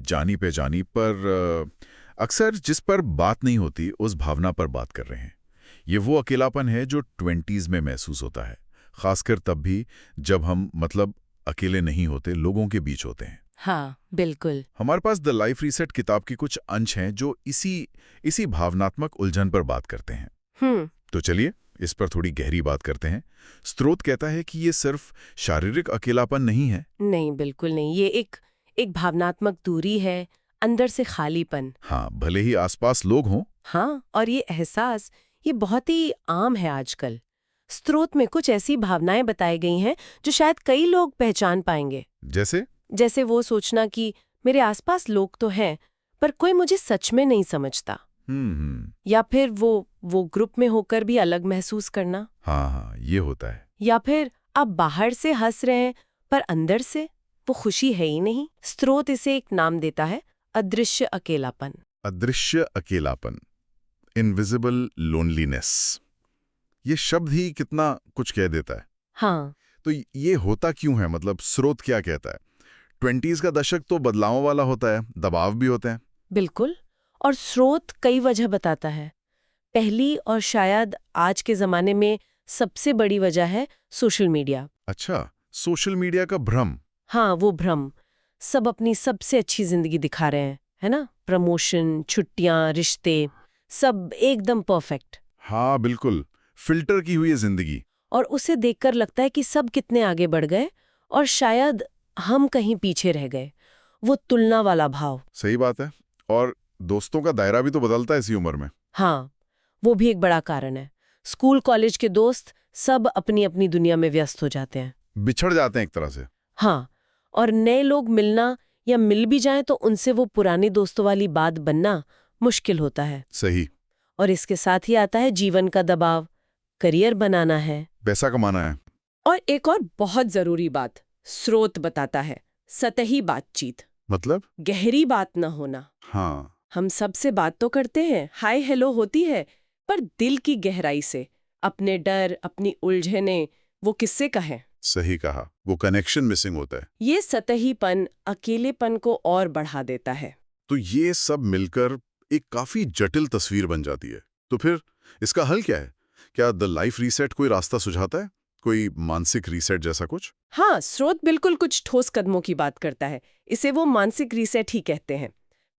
जानी पहचानी पर अक्सर जिस पर बात नहीं होती उस भावना पर बात कर रहे हैं। ये वो अकेलापन है जो 20s में महसूस होता है, खासकर तब भी जब हम अकेले नहीं होते, लोगों के बीच होते हैं। हाँ, बिल्कुल। हमारे पास द लाइफ रीसेट किताब की कुछ अंश हैं जो इसी भावनात्मक उलझन पर बात करते हैं। तो चलिए इस पर थोड़ी गहरी बात करते हैं। स्रोत कहता है कि ये सिर्फ शारीरिक अकेलापन नहीं है। नहीं, बिल्कुल नहीं। ये एक भावनात्मक दूरी है, अंदर से खालीपन। हाँ, भले ही आसपास लोग हों। हाँ, और ये एहसास ये बहुत ही आम है आजकल। स्रोत में कुछ ऐसी भावनाएं बताई गई हैं जो शायद कई लोग पहचान पाएंगे। जैसे वो सोचना कि मेरे आसपास लोग तो हैं, पर कोई मुझे सच में नहीं समझता। या फिर वो ग्रुप में होकर भी अलग महसूस करना। हाँ, ये होता है। या फिर आप बाहर से हंस रहे हैं पर अंदर से वो खुशी है ही नहीं। स्रोत इसे एक नाम देता है, अदृश्य अकेलापन। अदृश्य अकेलापन, इनविजिबल लोनलीनेस। ये शब्द ही कितना कुछ कह देता है। हाँ, तो ये होता क्यों है? स्रोत क्या कहता है? 20s का दशक तो बदलावों वाला होता है, दबाव भी होते हैं। बिल्कुल। और स्रोत कई वजह बताता है। पहली और शायद आज के जमाने में सबसे बड़ी वजह है सोशल मीडिया। अच्छा, सोशल मीडिया का भ्रम। हाँ, वो भ्रम। सब अपनी सबसे अच्छी जिंदगी दिखा रहे हैं, है ना? प्रमोशन, छुट्टियां, रिश्ते, सब एकदम परफेक्ट। हाँ, बिल्कुल, फिल्टर की हुई है जिंदगी। और उसे देखकर लगता है कि सब कितने आगे बढ़ गए और शायद हम कहीं पीछे रह गए। वो तुलना वाला भाव। सही बात है। और दोस्तों का दायरा भी तो बदलता है इसी उम्र में। हाँ, वो भी एक बड़ा कारण है। स्कूल कॉलेज के दोस्त सब अपनी अपनी दुनिया में व्यस्त हो जाते हैं, बिछड़ जाते हैं एक तरह से। हाँ, और नए लोग मिलना या मिल भी जाएं तो उनसे वो पुरानी दोस्तों वाली बात बनना मुश्किल होता है। सही। और इसके साथ ही आता है जीवन का दबाव, करियर बनाना है, पैसा कमाना है। और एक और बहुत जरूरी बात स्रोत बताता है, सतही बातचीत। गहरी बात न होना। हाँ, हम सबसे बात तो करते हैं, हाय हेलो होती है, पर दिल की गहराई से अपने डर, अपनी उलझने वो किससे कहें। सही कहा, वो कनेक्शन मिसिंग होता है। ये सतहीपन अकेलेपन को और बढ़ा देता है। तो ये सब मिलकर एक काफी जटिल तस्वीर बन जाती है। तो फिर इसका हल क्या है? क्या द लाइफ रीसेट कोई रास्ता सुझाता है, कोई मानसिक रीसेट जैसा कुछ? हाँ, स्रोत बिल्कुल कुछ ठोस कदमों की बात करता है। इसे वो मानसिक रीसेट ही कहते हैं।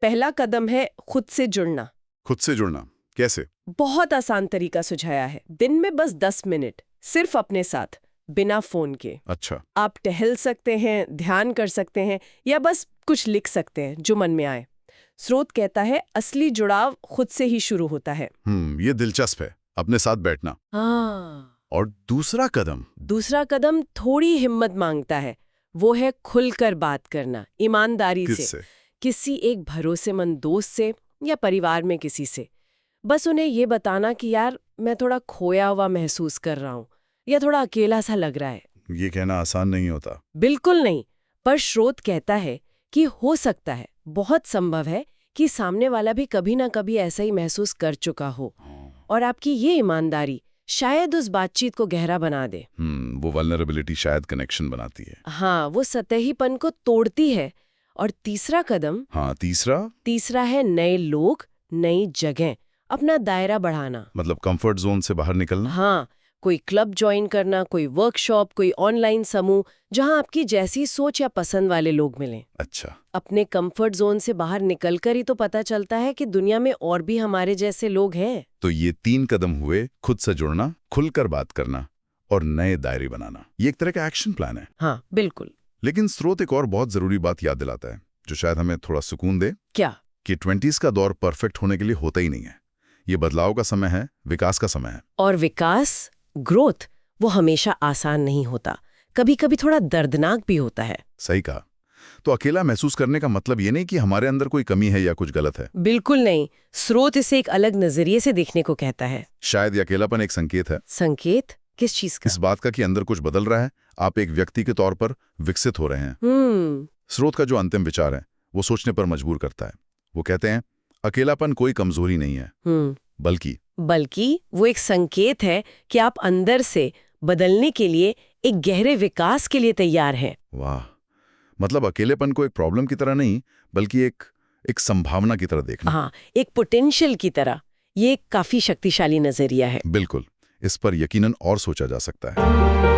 पहला कदम है खुद से जुड़ना। खुद से जुड़ना कैसे? बहुत आसान तरीका सुझाया है। दिन में बस 10 मिनट सिर्फ अपने साथ, बिना फोन के। अच्छा। आप टहल सकते हैं, ध्यान कर सकते हैं, या बस कुछ लिख सकते हैं जो मन में आए। स्रोत कहता है असली जुड़ाव खुद से ही शुरू होता है। ये दिलचस्प है, अपने साथ बैठना। हाँ। और दूसरा कदम थोड़ी हिम्मत मांगता है। वो है खुलकर बात करना, ईमानदारी से। किससे? किसी एक भरोसेमंद दोस्त से या परिवार में किसी से। बस उन्हें ये बताना कि यार मैं थोड़ा खोया हुआ महसूस कर रहा हूँ या थोड़ा अकेला सा लग रहा है। ये कहना आसान नहीं होता। बिल्कुल नहीं, पर स्रोत कहता है कि हो सकता है, बहुत संभव है कि सामने वाला भी कभी ना कभी ऐसा ही महसूस कर चुका हो। और आपकी ये ईमानदारी शायद उस बातचीत को गहरा बना दे। वो वल्नरेबिलिटी शायद कनेक्शन बनाती है। हाँ, वो सतहीपन को तोड़ती है। और तीसरा कदम? हाँ, तीसरा है नए लोग, नई जगह, अपना दायरा बढ़ाना। कंफर्ट जोन से बाहर निकलना। हाँ, कोई क्लब ज्वाइन करना, कोई वर्कशॉप, कोई ऑनलाइन समूह जहां आपकी जैसी सोच या पसंद वाले लोग मिलें। अच्छा। अपने कंफर्ट जोन से बाहर निकलकर ही तो पता चलता है कि दुनिया में और भी हमारे जैसे लोग हैं। तो ये 3 कदम हुए, खुद से जुड़ना, खुलकर बात करना और नए दायरे बनाना। ये एक तरह का एक्शन प्लान है। हाँ, बिल्कुल। लेकिन स्रोत एक और बहुत जरूरी बात याद दिलाता है जो शायद हमें थोड़ा सुकून दे। क्या? कि 20s का दौर परफेक्ट होने के लिए होता ही नहीं है। ये बदलाव का समय है, विकास का समय है। और विकास, ग्रोथ, वो हमेशा आसान नहीं होता। कभी कभी थोड़ा दर्दनाक भी होता है। सही कहा। तो अकेला महसूस करने का मतलब ये नहीं कि हमारे अंदर कोई कमी है या कुछ गलत है। बिल्कुल नहीं। स्रोत इसे एक अलग नजरिए से देखने को कहता है। शायद ये अकेलापन एक संकेत है। संकेत? किस चीज का? इस बात का कि अंदर कुछ बदल रहा है, आप एक व्यक्ति के तौर पर विकसित हो रहे हैं। स्रोत का जो अंतिम विचार है वो सोचने पर मजबूर करता है। वो कहते हैं अकेलापन कोई कमजोरी नहीं है, बल्कि वो एक संकेत है कि आप अंदर से बदलने के लिए, एक गहरे विकास के लिए तैयार हैं। वाह, मतलब अकेलेपन को एक प्रॉब्लम की तरह नहीं, बल्कि एक संभावना की तरह देखना। हाँ, एक पोटेंशियल की तरह। ये एक काफी शक्तिशाली नजरिया है। बिल्कुल, इस पर यकीनन और सोचा जा सकता है।